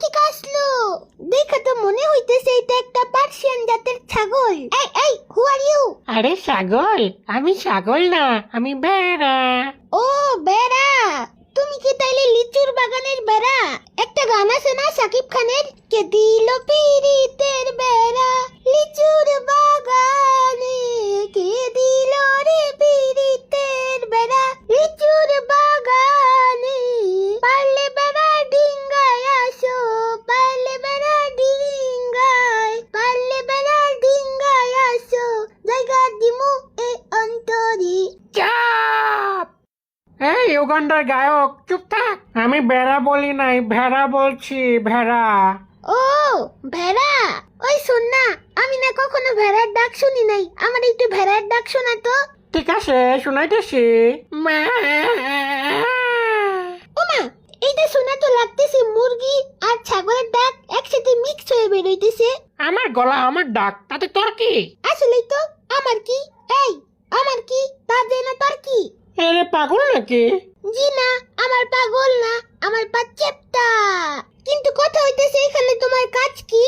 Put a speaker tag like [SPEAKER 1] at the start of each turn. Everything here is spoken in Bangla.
[SPEAKER 1] থেকে আসলো? দেখে তো মনে হইতেছে এটা একটা পার্সিয়ান জাতের ছাগল। এই এই, হু আর ইউ?
[SPEAKER 2] আরে ছাগল, আমি ছাগল না, আমি বেড়া।
[SPEAKER 1] ও বেড়া, তুমি কি তাইলে লিচুর বাগানের বেড়া? একটা গান আছে না সাকিব খানের, কে দিল পিরিতের বেড়া লিচুর বাগানে, কে দিল রে পিরিতের বেড়া লিচুর বাগানে, পারলে বেড়া ডিঙ্গায় আসো, পারলে বেড়া ডিঙ্গায়, পারলে বেড়া ডিঙ্গায় আসো, জায়গা দিমু এ অন্তরে।
[SPEAKER 2] চাপ! এই উগান্ডার গায়ক, চুপ থাক। আমি বেড়া বলি নাই, ভেড়া বলছি, ভেড়া।
[SPEAKER 1] ও ভেড়া, ওই শোন না, আমি না কখনো ভেড়ার ডাক শুনি নাই, আমার একটু ভেড়ার ডাক শোনা তো।
[SPEAKER 2] ঠিক আছে, শুনাইতেছি। মা।
[SPEAKER 1] ওমা, এইটা শোনা তো লাগতেছে মুরগি আর ছাগলের ডাক একসাথে মিক্স হয়ে বেরোইতেছে।
[SPEAKER 2] আমার গলা আমার ডাক, তাতে তোর কি?
[SPEAKER 1] আসলেই তো, আমার কি? এই, আমার কি তা না তোর কি?
[SPEAKER 2] এরে পাগল নাকি?
[SPEAKER 1] জি না, আমার পাগল না, আমার পা চেপ্টা। কিন্তু কথা হইতেছে এখানে তোমার কাজ কি?